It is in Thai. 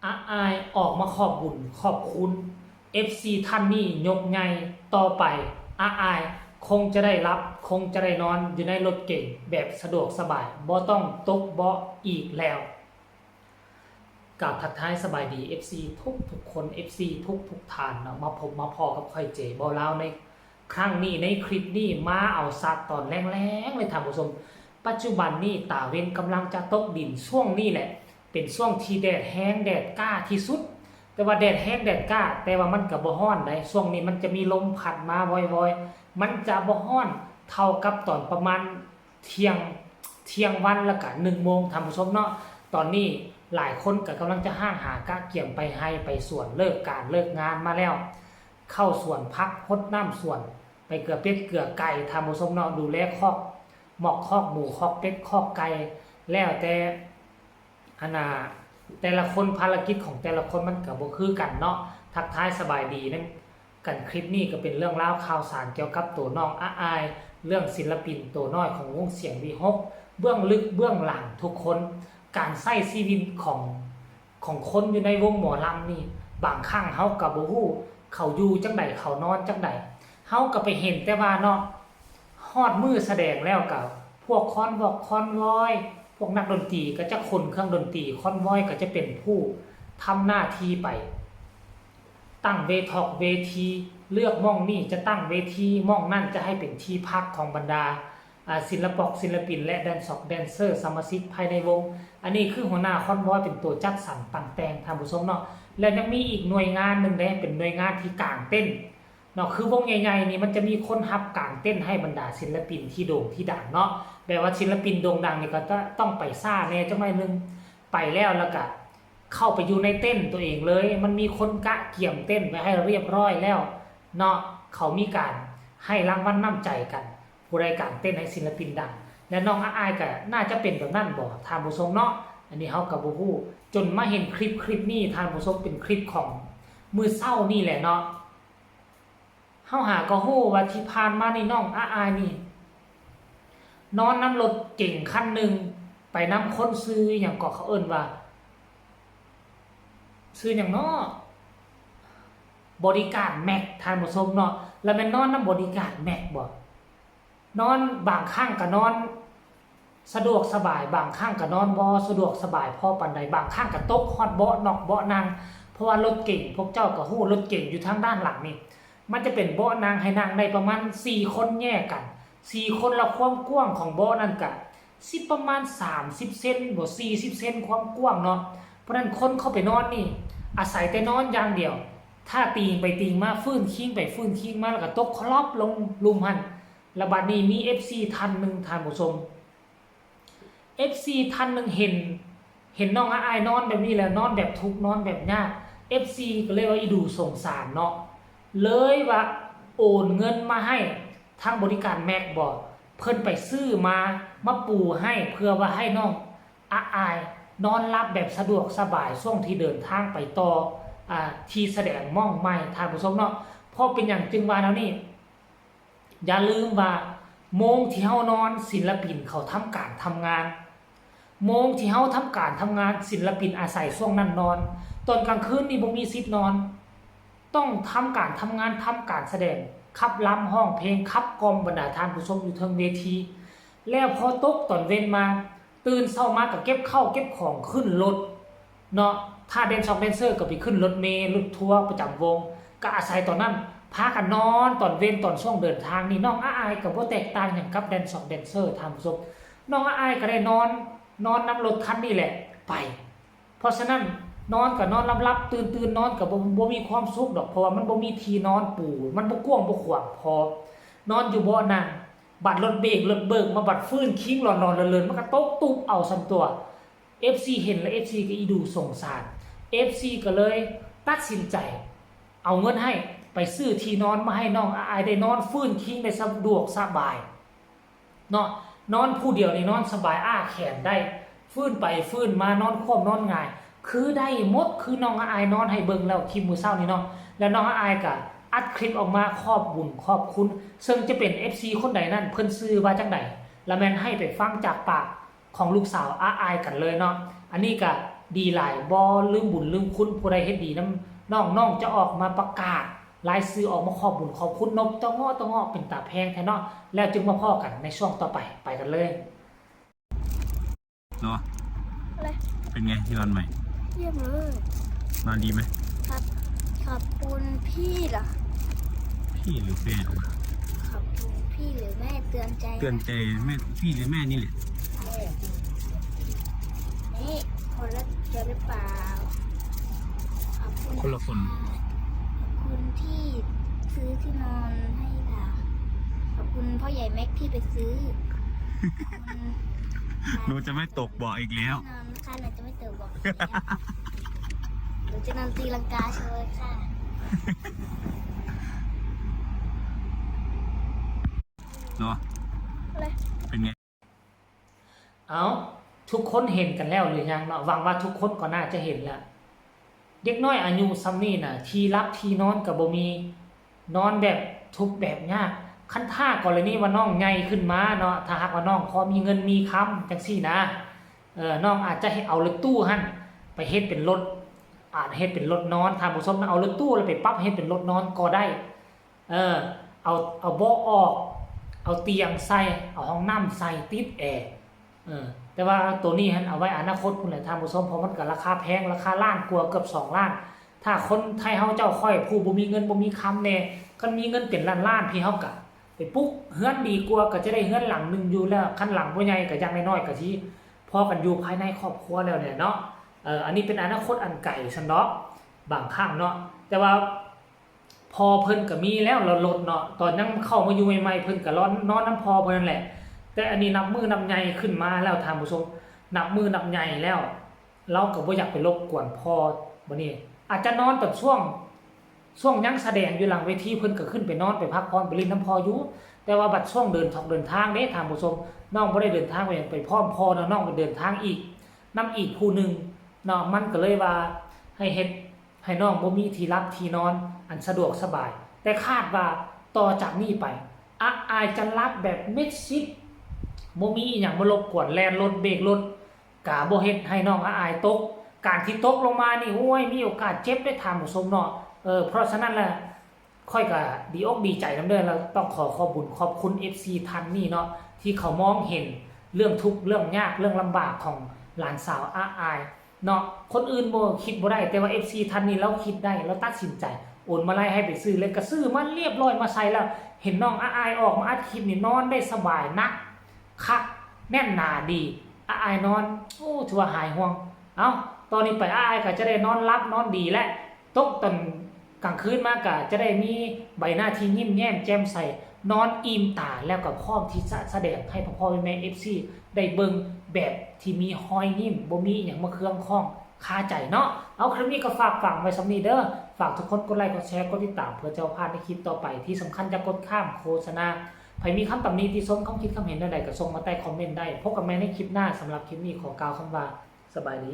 อาอายออกมาขอบบุญขอบคุณ FC ท่านนี้ยกไงต่อไปอาอายคงจะได้รับคงจะได้นอนอยู่ในรถเก่งแบบสะดวกสบายบ่ต้องตกเบาะอีกแล้วกล่าวทักทายสบายดี FC ทุกคน FC ทุกทานเนาะมาพบมาพอกับค่อยเจบ่ลาวในครั้งนี้ในคลิปนี้มาเอาซัดตอนแรงๆเลยท่านผู้ชมปัจจุบันนี้ตาเว้นกำลังจะตกดินช่วงนี้แหละเป็นช่วงที่แดดแห้งแดดกล้าที่สุดแต่ว่าแดดแห้งแดดกล้าแต่ว่ามันก็บ่ร้อนได้ช่วงนี้มันจะมีลมพัดมาบ่อยๆมันจะบ่ร้อนเท่ากับตอนประมาณเที่ยงวันแล้วก็1 โมงท่านผู้ชมเนาะตอนนี้หลายคนก็กำลังจะห้างหากะเกี่ยมไปให้ไปสวนเลิกการเลิกงานมาแล้วเข้าสวนพักพดน้ำสวนไปเกลือเป็ดเกลือไก่ท่านผู้ชมเนาะดูแลคอกหมอกคอกหมูคอกเป็ดคอกไก่แล้วแต่แต่ละคนภารกิจของแต่ละคนมันก็บ่คือกันเนาะทักทายสบายดีนั่นกันคลิปนี้ก็เป็นเรื่องราวข่าวสารเกี่ยวกับตัวน้องอาอายเรื่องศิลปินตัวน้อยของวงเสียงวีฮกเบื้องลึกเบื้องหลังทุกคนการใช้ชีวิตของคนอยู่ในวงหมอลำนี่บางครั้งเฮาก็บ่ฮู้เขาอยู่จังไดเขานอนจังไดเฮาก็ไปเห็นแต่ว่าเนาะฮอดมือแสดงแล้วก็พวกคอนวอยพวกนักดนตรีก็จะคนเครื่องดนตรีคอนวอยก็จะเป็นผู้ทำหน้าที่ไปตั้งเวทีเลือกม่องนี่จะตั้งเวทีม่องนั่นจะให้เป็นที่พักของบรรดาศิลปินและแดนเซอร์สมาชิกภายในวงอันนี้คือหัวหน้าคอนวอยเป็นตัวจัดสรรตั้งแต่งท่านผู้ชมเนาะและยังมีอีกหน่วยงานหนึ่งเป็นหน่วยงานที่กางเต้นเนาะคือวงใหญ่ๆนี่มันจะมีคนฮับกางเต้นให้บรรดาศิลปินที่โด่งที่ดังเนาะแบบว่าศิลปินโด่งดังนี่ก็ต้องไปซ่าแน่จังหน่อยนึงไปแล้วก็เข้าไปอยู่ในเต้นตัวเองเลยมันมีคนกะเกี่ยมเต้นไว้ให้เรียบร้อยแล้วเนาะเขามีการให้รางวัลน้ำใจกันผู้ใดกางเต้นให้ศิลปินดังและน้องอาอายก็น่าจะเป็นแบบนั้นบ่ทานผู้ชมเนาะอันนี้เฮาก็บ่ฮู้จนมาเห็นคลิปนี้ทานผู้ชมเป็นคลิปของมื้อเช้านี่แหละเนาะเฮาหาก็ฮู้ว่าที่ผ่านมานี่น้องอาอายนี่นอนน้ำรถเก่งคันนึงไปนำคนซื้อหยังก็เขาเอิ้นว่าซื้อหยังเนาะบริการแม็กทานผู้ชมเนาะแล้วแม่นนอนนำบริการแม็กบ่นอนบางครั้งก็นอนสะดวกสบายบางครั้งก็นอนบ่สะดวกสบายพอปานใดบางครั้งก็ตกฮอดเบาะนอกเบาะนั่งเพราะว่ารถเก่งพวกเจ้าก็ฮู้รถเก่งอยู่ทางด้านหลังนี่มันจะเป็นเบาะนั่งให้นั่งได้ประมาณ4 คนแยกกัน4 คนแล้วความกว้างของเบาะนั่นก็สิประมาณ30 เซนบ่40 เซนความกว้างเนาะเพราะนั้นคนเข้าไปนอนนี่อาศัยแต่นอนอย่างเดียวถ้าตีงไปตีงมาฟื้นคิงไปฟื้นคิงมาแล้วก็ตกคลอบลงลุมหั่นแล้วบัดนี้มี FC ท่านนึงท่านผู้ชม FC ท่านนึงเห็นน้องอาอายนอนแบบนี้แล้วนอนแบบทุกข์นอนแบบยาก FC ก็เลยว่าอีดูสงสารเนาะเลยว่าโอนเงินมาให้ทางบริการแม็กบ่เพิ่นไปซื้อมาปูให้เพื่อว่าให้น้องอาอายนอนรับแบบสะดวกสบายช่วงที่เดินทางไปต่อที่แสดงม่องใหม่ท่านผู้ชมเนาะเพราะเป็นอย่างจึงว่าแล้วนี่อย่าลืมว่าโมงที่เฮานอนศิลปินเขาทำการทำงานโมงที่เฮาทำการทำงานศิลปินอาศัยช่วงนั้นนอนตอนกลางคืนนี่บ่มีสิทธิ์นอนต้องทำการทำงานทำการแสดงขับลำห้องเพลงขับกล่อมบรรดาท่านผู้ชมอยู่เทิงเวทีแล้วพอตกตอนเว้นมาตื่นเช้ามาก็เก็บข้าวเก็บของขึ้นรถเนาะถ้าแดนเซอร์ก็ไปขึ้นรถเมล์รถทัวร์ประจำวงก็อาศัยตอนนั้นพากันนอนตอนเว้นตอนช่วงเดินทางนี่น้องอาอายก็บ่แตกต่างหยังกับแดนเซอร์ท่านผู้ชมน้องอาอายก็ได้นอนนำรถคันนี้แหละไปเพราะฉะนั้นนอนก็นอนหลับๆตื่นนอนก็บ่มีความสุขดอกเพราะว่ามันบ่มีที่นอนปูมันบ่กว้างบ่ขวางพอนอนอยู่เบาะนั่งบัดรถเบรกรถเบิกมาบัดฟื้นคิงนอนเลินมันก็ตกตุบเอาซั่นตัว FC เห็นแล้ว FC ก็อีดูสงสาร FC ก็เลยตัดสินใจเอาเงินให้ไปซื้อที่นอนมาให้น้องอาอายได้นอนฟื้นคิงได้สะดวกสบายเนาะนอนผู้เดียวนี่นอนสบายแขนได้ฟื้นไปฟื้นมานอนคว่ำนอนง่ายคือได้หมดคือน้องอาอายนอนให้เบิ่งแล้วคลิปมื้อเช้านี่เนาะแล้วน้องอาอายก็อัดคลิปออกมาขอบบุญขอบคุณซึ่งจะเป็น FC คนใดนั่นเพิ่นซื้อว่าจังไดแล้วแม่นให้ไปฟังจากปากของลูกสาวอาอายกันเลยเนาะอันนี้ก็ ดีหลายบ่ลืมบุญลืมคุณผู้ใดเฮ็ดดีนํน้องจะออกมาประกาศรายชื่อออกมาขอบบุญขอบคุณนกตะเงาะตะเงาะเป็นตาแพงแท้เนาะแล้วจึงมาพ้อกันในช่วงต่อไปไปกันเลยเนาะอะไรเป็นไงที่นอนใหม่เยี่ยมเลยนอนดีไหมครับขอบคุณพี่ล่ะพี่หรือแม่ขอบคุณพี่หรือแม่เตือนใจแม่พี่หรือแม่นี่แหละนี่คนละเจอหรือเปล่าขอบคุณคนละคนขอบคุณที่ซื้อที่นอนให้ล่ะขอบคุณพ่อใหญ่แม็กที่ไปซื้อหนูจะไม่ตกบ่ออีกแล้วนอนค่ะหนูจะไม่ตกบ่อหนูจะนอนตีลังกาโชว์ค่ะเนาะอะไรเป็นไงเอาทุกคนเห็นกันแล้วหรือยังเนาะหวังว่าทุกคนก็น่าจะเห็นแล้วเด็กน้อยอายุซ้ำนี่น่ะที่รับที่นอนกับบ่มีนอนแบบทุกแบบยากคันท่ากรณีว่าน้องใหญ่ขึ้นมาเนาะถ้าหากว่าน้องพอมีเงินมีคำจังซี่นะน้องอาจจะให้เอารถตู้หั่นไปเฮ็ดเป็นรถอาจเฮ็ดเป็นรถนอนทางผู้ชมเอารถตู้แล้วไปปรับเฮ็ดเป็นรถนอนก็ได้เอาเบาะออกเอาเตียงใส่เอาห้องน้ำใส่ติดแอร์แต่ว่าตัวนี้หั่นเอาไว้อนาคตพุ่นแหละทางผู้ชมเพราะมันก็ราคาแพงราคาล้านกว่าเกือบ2ล้านถ้าคนไทยเฮาเจ้าค่อยผู้บ่มีเงินบ่มีคำแน่คันมีเงินเป็นล้านๆพี่เฮาก็ไปปุ๊กเฮือนดีกว่าก็จะได้เฮือนหลังนึงอยู่แล้วคันหลังบ่ใหญ่ก็อย่างน้อยๆก็สิพอกันอยู่ภายในครอบครัวแล้วเนี่ยเนาะอันนี้เป็นอนาคตอันไกลซั่นเนาะบางครั้งเนาะแต่ว่าพอเพิ่นก็มีแล้วลดเนาะตอนยังเข้ามาอยู่ใหม่ๆเพิ่นก็นอนน้ำพอเพิ่นนั่นแหละแต่อันนี้นับมือนับใหญ่ขึ้นมาแล้วท่านผู้ชมนับมือนับใหญ่แล้วเราก็บ่อยากไปรบกวนพอบัดนี้อาจจะนอนแบบช่วงยังแสดงอยู่หลังเวทีเพิ่นก็ขึ้นไปนอนไปพักผ่อนไปเล่นน้ำพออยู่แต่ว่าบัดช่วงเดินทางเด้ท่านผู้ชมน้องบ่ได้เดินทางไปพร้อมพอน้องไปเดินทางอีกนำอีกผู้นึงเนาะมันก็เลยว่าให้เฮ็ดให้น้องบ่มีที่รับที่นอนอันสะดวกสบายแต่คาดว่าต่อจากนี้ไปอายจะรับแบบเม็ดซิดบ่มีอีหยังมารบกวนแล่นรถเบรกรถกะบ่เฮ็ดให้น้องอายตกการที่ตกลงมานี่โอ้ยมีโอกาสเจ็บได้ทางผู้ชมเนาะเพราะฉะนั้นแหละค่อยก็ดีอกดีใจนำเด้อแล้วต้องขอบุญขอบคุณ FC ท่านนี่เนาะที่เขามองเห็นเรื่องทุกข์เรื่องยากเรื่องลำบากของหลานสาวอายเนาะคนอื่นบ่คิดบ่ได้แต่ว่า FC ท่านนี้เราคิดได้เราตัดสินใจโอนมาไล่ให้ไปซื้อเลยก็ซื้อมาเรียบร้อยมาใส่แล้วเห็นน้องอายออกมาอัดคลิปนี่นอนได้สบายนักคักแน่นหนาดีอายนอนโอ้ถือว่าหายห่วงตอนนี้ไปอายก็จะได้นอนรับนอนดีและตกตอนกลางคืนมาก็จะได้มีใบหน้าที่ยิ้มแย้มแจ่มใสนอนอิ่มตาแล้วก็พร้อมที่จะแสดงให้พ่อแม่ FC ได้เบิ่งแบบที่มีหอยยิ้มบ่มีหยังมาเครื่องข้องคาใจเนาะเอาคลิปนี้ก็ฝากฝังไว้สำนี้เด้อฝากทุกคนกดไลค์กดแชร์กดติดตามเพื่อจะพลาดในคลิปต่อไปที่สำคัญจะกดข้ามโฆษณาใครมีคำตำหนิที่ชมคำคิดคำเห็นใดๆก็ส่งมาใต้คอมเมนต์ได้พบกันใหม่ในคลิปหน้าสำหรับคลิปนี้ขอกล่าวคำว่าสบายดี